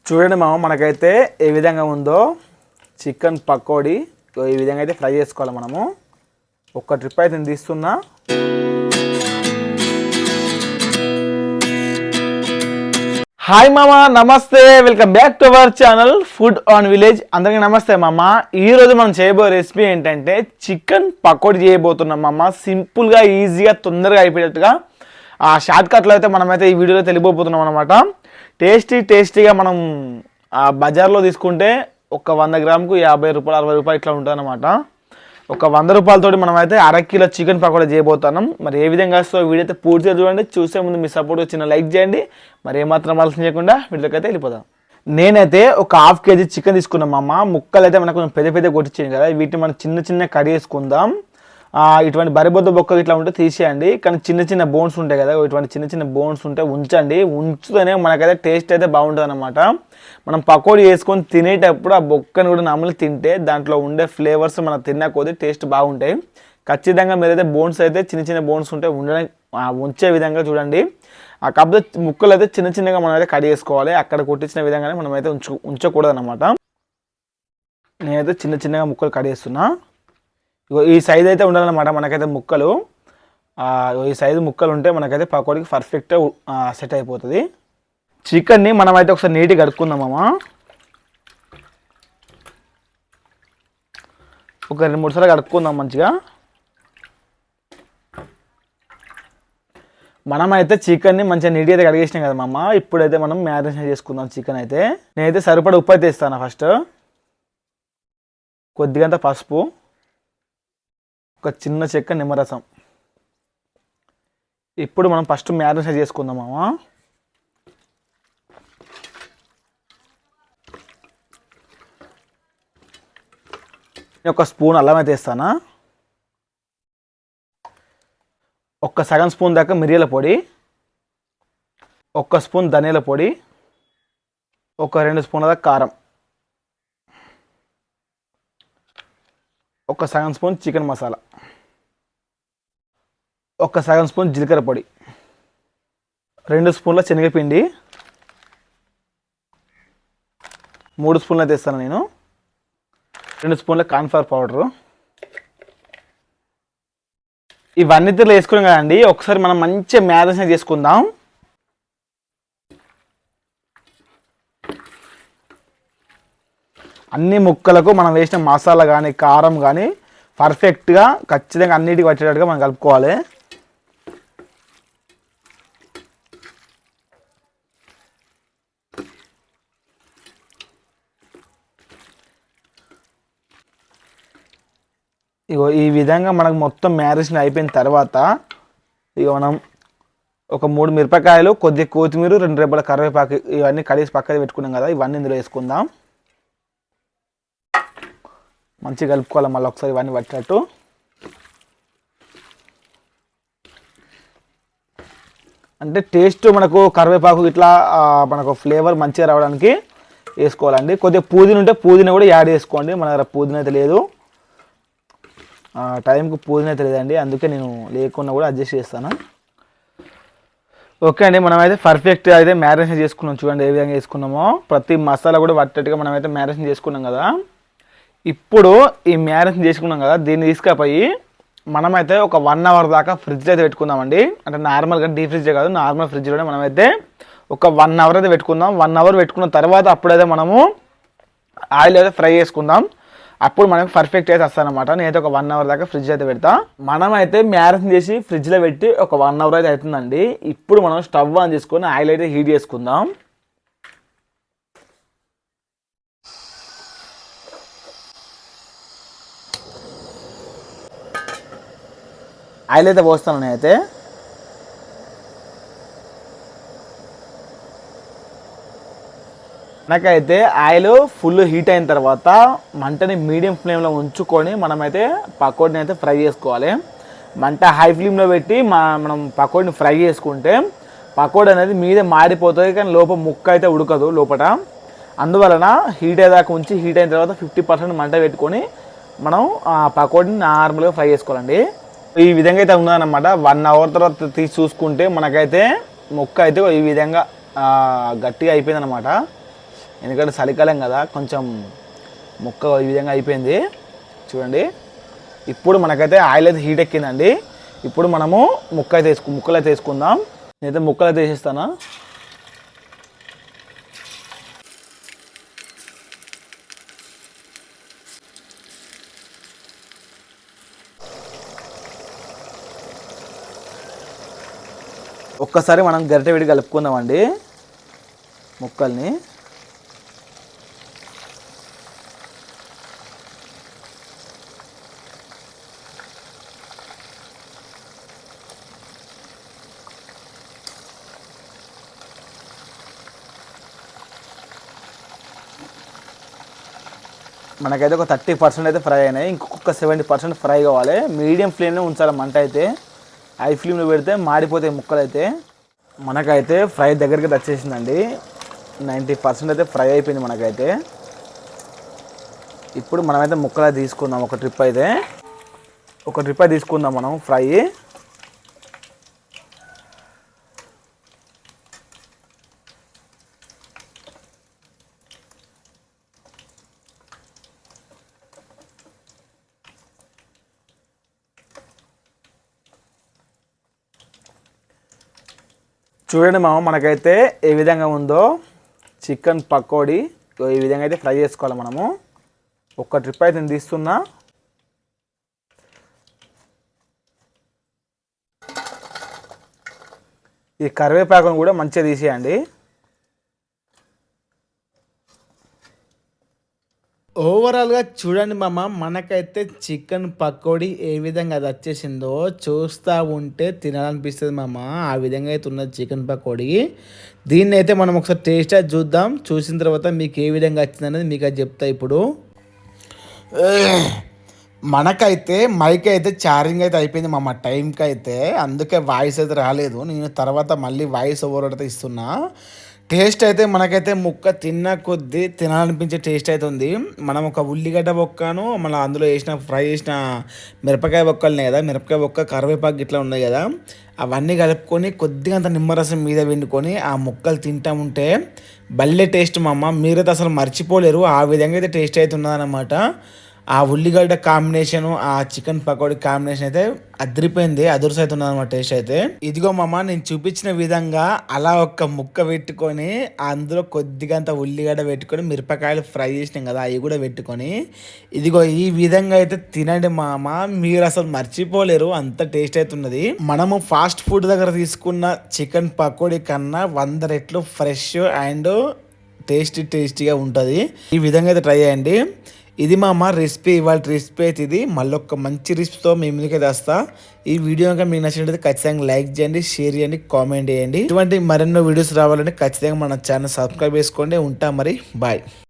చూడండి మామ, మనకైతే ఏ విధంగా ఉందో చికెన్ పకోడీ ఈ విధంగా అయితే ఫ్రై చేసుకోవాలి. మనము ఒక్క ట్రిప్ అయితే నేను తీస్తున్నా. హాయ్ మామ, నమస్తే, welcome back to our channel food on village. అందరికీ నమస్తే మామ. ఈరోజు మనం చేయబోయే రెసిపీ ఏంటంటే చికెన్ పకోడీ చేయబోతున్నాం మామ. సింపుల్గా, ఈజీగా, తొందరగా అయిపోయేటట్టుగా ఆ షార్ట్ కట్లో అయితే మనమైతే ఈ వీడియోలో తెలియబోతున్నాం అనమాట. టేస్టీగా మనం బజార్లో తీసుకుంటే ఒక 100 గ్రాముకు 50 రూపాయలు 60 రూపాయలు ఇట్లా ఉంటుంది అనమాట. ఒక 100 రూపాయలతోటి మనం అయితే అరకిలో చికెన్ పకోడా చేయబోతున్నాం. మరి ఏ విధంగా వస్తుందో వీడియో అయితే పూర్తిగా చూడండి. చూసే ముందు మీ సపోర్ట్ చిన్న లైక్ చేయండి. మరి ఏమాత్రం ఆలస్యం చేయకుండా వీడియోకి అయితే వెళ్ళిపోదాం. నేనైతే ఒక 1/2 కేజీ చికెన్ తీసుకున్నాం అమ్మ. ముక్కలు అయితే మనకు కొంచెం పెద్ద కొట్టించాను కదా, వీటిని మనం చిన్న కట్ చేసుకుందాం. ఇటువంటి బరిబొద్ద బొక్కలు ఇట్లా ఉంటే తీసేయండి, కానీ చిన్న బోన్స్ ఉంటాయి కదా, ఇటువంటి చిన్న బోన్స్ ఉంటే ఉంచండి. ఉంచుతూనే మనకైతే టేస్ట్ అయితే బాగుంటుంది అనమాట. మనం పకోడీ వేసుకొని తినేటప్పుడు ఆ బొక్కను కూడా నమిలి తింటే దాంట్లో ఉండే ఫ్లేవర్స్ మనం తిన్నా కొద్దీ టేస్ట్ బాగుంటాయి. ఖచ్చితంగా మీరైతే బోన్స్ అయితే చిన్న బోన్స్ ఉంటే ఉంచే విధంగా చూడండి. కాకపోతే ముక్కలు అయితే చిన్నగా మనం అయితే కట్ చేసుకోవాలి. అక్కడ కొట్టించిన విధంగానే మనం అయితే ఉంచకూడదు అనమాట. నేనైతే చిన్నగా ముక్కలు కట్ చేస్తున్నా. ఈ సైజు అయితే ఉండాలన్నమాట మనకైతే ముక్కలు. ఈ సైజు ముక్కలు ఉంటే మనకైతే పకోడీకి పర్ఫెక్ట్గా సెట్ అయిపోతుంది. చికెన్ని మనమైతే ఒకసారి నీట్గా కడుక్కుందామమ్మా. ఒక 2-3 సార్లు కడుక్కుందాం మంచిగా. మనమైతే చికెన్ని మంచిగా నీట్గా అయితే కడిగేసినాం కదా మామ. ఇప్పుడైతే మనం మ్యారినేషన్ చేసుకుందాం చికెన్ అయితే. నేనైతే సరిపడా ఉప్పు అయితే ఇస్తాను. ఫస్ట్ కొద్దిగంత పసుపు, ఒక చిన్న చెక్క నిమ్మరసం. ఇప్పుడు మనం ఫస్ట్ మ్యారినేషన్ చేసుకుందాం మామ. ఒక స్పూన్ అల్లం అయితే వేస్తాను, ఒక సగం స్పూన్ దాకా మిరియాల పొడి, ఒక స్పూన్ ధనియాల పొడి, ఒక 2 స్పూన్ల దాకా కారం, ఒక సగం స్పూన్ చికెన్ మసాలా, ఒక సగం స్పూన్ జీలకర్ర పొడి, 2 స్పూన్ల శనగపిండి, 3 స్పూన్లు అయితే వేస్తాను నేను, 2 స్పూన్ల కార్న్ఫ్లవర్ పౌడరు. ఇవన్నీ వేసుకున్నాం కదండి. ఒకసారి మనం మంచిగా మ్యారినేషన్ చేసుకుందాం. అన్ని ముక్కలకు మనం వేసిన మసాలా కానీ కారం కానీ పర్ఫెక్ట్గా ఖచ్చితంగా అన్నిటికి వచ్చేటట్టుగా మనం కలుపుకోవాలి. ఇగో ఈ విధంగా మనకు మొత్తం మ్యారినేషన్ అయిపోయిన తర్వాత మనం ఒక 3 మిరపకాయలు, కొద్దిగా కొత్తిమీర, 2 రెబ్బల కరివేపాకు ఇవన్నీ కడిగి పక్కన పెట్టుకున్నాం కదా, ఇవన్నీ ఇందులో వేసుకుందాం. మంచిగా కలుపుకోవాలి మళ్ళీ ఒకసారి ఇవన్నీ పట్టేటట్టు. అంటే టేస్ట్ మనకు కరివేపాకు ఇట్లా మనకు ఫ్లేవర్ మంచిగా రావడానికి వేసుకోవాలండి. కొద్దిగా పుదీనా ఉంటే పుదీనా కూడా యాడ్ చేసుకోండి. మన దగ్గర పుదీనా అయితే లేదు, టైంకి పుదీనా అయితే లేదండి, అందుకే నేను లేకుండా కూడా అడ్జస్ట్ చేస్తాను. ఓకే అండి, మనమైతే పర్ఫెక్ట్ అయితే మ్యారినేషన్ చేసుకున్నాం. చూడండి ఏ విధంగా వేసుకున్నామో, ప్రతి మసాలా కూడా పట్టేట్టుగా మనమైతే మ్యారినేషన్ చేసుకున్నాం కదా. ఇప్పుడు ఈ మ్యారినేషన్ చేసుకున్నాం కదా, దీన్ని తీసుకుపోయి మనమైతే ఒక 1 అవర్ దాకా ఫ్రిడ్జ్లో అయితే పెట్టుకుందామండి. అంటే నార్మల్గా డీప్ ఫ్రిడ్జ్ కాదు, నార్మల్ ఫ్రిడ్జ్లోనే మనమైతే ఒక 1 అవర్ అయితే పెట్టుకుందాం. 1 అవర్ పెట్టుకున్న తర్వాత అప్పుడైతే మనము ఆయిల్ అయితే ఫ్రై చేసుకుందాం. అప్పుడు మనకి పర్ఫెక్ట్ అయితే వస్తానమాట. నేనైతే ఒక 1 అవర్ దాకా ఫ్రిడ్జ్ అయితే పెడతా. మనమైతే మ్యారినేషన్ చేసి ఫ్రిడ్జ్లో పెట్టి ఒక 1 అవర్ అయితే అవుతుందండి. ఇప్పుడు మనం స్టవ్ ఆన్ చేసుకొని ఆయిల్ అయితే హీట్ చేసుకుందాం. ఆయిల్ అయితే పోస్తాను నేనైతే. నాకైతే ఆయిల్ ఫుల్ హీట్ అయిన తర్వాత మంటని మీడియం ఫ్లేమ్లో ఉంచుకొని మనమైతే పకోడీని అయితే ఫ్రై చేసుకోవాలి. మంట హై ఫ్లేమ్లో పెట్టి మనం పకోడీని ఫ్రై చేసుకుంటే పకోడీ అనేది మీదే మాడిపోతుంది, కానీ లోపల ముక్క అయితే ఉడకదు లోపల. అందువలన హీట్ అయ్యేదాకా ఉంచి, హీట్ అయిన తర్వాత 50% మంట పెట్టుకొని మనం పకోడీని నార్మల్గా ఫ్రై చేసుకోవాలండి. ఈ విధంగా అయితే ఉన్నదన్నమాట. 1 అవర్ తర్వాత తీసి చూసుకుంటే మనకైతే ముక్క అయితే ఈ విధంగా గట్టిగా అయిపోయింది అనమాట. ఎందుకంటే చలికాలం కదా, కొంచెం ముక్క ఈ విధంగా అయిపోయింది చూడండి. ఇప్పుడు మనకైతే ఆయిల్ అయితే హీట్ ఎక్కిందండి. ఇప్పుడు మనము ముక్కలు అయితే వేసుకుందాం. నేనైతే ముక్కలు అయితే వేసేస్తాను. ఒక్కసారి మనం గరిటె విడి కలుపుకుందామండి ముక్కల్ని. మనకైతే ఒక 30% అయితే ఫ్రై అయినాయి. ఇంకొక 70% ఫ్రై కావాలి. మీడియం ఫ్లేమ్లో ఉంచాలి మంట అయితే. హై ఫ్లేమ్లో పెడితే మాడిపోతాయి ముక్కలు అయితే. మనకైతే ఫ్రై దగ్గరికి వచ్చేసిందండి. 90% అయితే ఫ్రై అయిపోయింది మనకైతే. ఇప్పుడు మనమైతే ముక్కలు తీసుకుందాం. ఒక ట్రిప్ అయితే తీసుకుందాం మనం ఫ్రై. చూడండి మామ, మనకైతే ఏ విధంగా ఉందో చికెన్ పకోడీ. ఈ విధంగా అయితే ఫ్రై చేసుకోవాలి మనము. ఒక్క ట్రిప్ అయితే నేను తీస్తున్నా. ఈ కరివేపాకును కూడా మంచిగా తీసేయండి. ఓవరాల్గా చూడండి మామ, మనకైతే చికెన్ పకోడీ ఏ విధంగా అది వచ్చేసిందో చూస్తూ ఉంటే తినాలనిపిస్తుంది మామ. ఆ విధంగా అయితే ఉన్నది చికెన్ పకోడీ. దీన్ని అయితే మనం ఒకసారి టేస్ట్ అది చూద్దాం. చూసిన తర్వాత మీకు ఏ విధంగా వచ్చింది అనేది మీకు అది చెప్తా. ఇప్పుడు మనకైతే మైక్ అయితే ఛార్జింగ్ అయితే అయిపోయింది మామ టైంకి అయితే, అందుకే వాయిస్ అయితే రాలేదు. నేను తర్వాత మళ్ళీ వాయిస్ ఓవర్ అయితే ఇస్తున్నా. టేస్ట్ అయితే మనకైతే ముక్క తిన్న కొద్దీ తినాలనిపించే టేస్ట్ అయితే ఉంది. మనం ఒక ఉల్లిగడ్డ బొక్కను మన అందులో ఫ్రై చేసిన మిరపకాయ బొక్కలున్నాయి కదా, మిరపకాయ బొక్క కరివేపాకు ఇట్లా ఉన్నాయి కదా, అవన్నీ కలుపుకొని కొద్దిగా అంత నిమ్మరసం మీద వెండుకొని ఆ ముక్కలు తింటా ఉంటే భలే టేస్ట్ మా అమ్మ. మీరైతే అసలు మర్చిపోలేరు. ఆ విధంగా అయితే టేస్ట్ అయితే ఉన్నదన్నమాట. ఆ ఉల్లిగడ్డ కాంబినేషను, ఆ చికెన్ పకోడీ కాంబినేషన్ అయితే అదిరిపోయింది. అదుర్స్ అవుతుంది అనమాట టేస్ట్ అయితే. ఇదిగో మామ, నేను చూపించిన విధంగా అలా ఒక ముక్క పెట్టుకొని అందులో కొద్దిగా అంత ఉల్లిగడ్డ పెట్టుకొని మిరపకాయలు ఫ్రై చేసినాం కదా అవి కూడా పెట్టుకొని ఇదిగో ఈ విధంగా అయితే తినండి మామ. మీరు అసలు మర్చిపోలేరు, అంత టేస్ట్ అయితే ఉన్నది. మనము ఫాస్ట్ ఫుడ్ దగ్గర తీసుకున్న చికెన్ పకోడీ కన్నా 100 రెట్లు ఫ్రెష్ అండ్ టేస్టీగా ఉంటుంది. ఈ విధంగా అయితే ట్రై చేయండి. ఇది మా అమ్మ రెసిపీ, ఇవాళ రెసిపీ అయితే ఇది. మళ్ళీ ఒక మంచి రెసిపీతో మీ ముందుకే తెస్తా. ఈ వీడియో కనుక మీకు నచ్చినట్లయితే ఖచ్చితంగా లైక్ చేయండి, షేర్ చేయండి, కామెంట్ చేయండి. ఇటువంటి మరెన్నో వీడియోస్ రావాలంటే ఖచ్చితంగా మన ఛానల్ సబ్స్క్రైబ్ చేసుకోండి. ఉంటా మరి, బాయ్.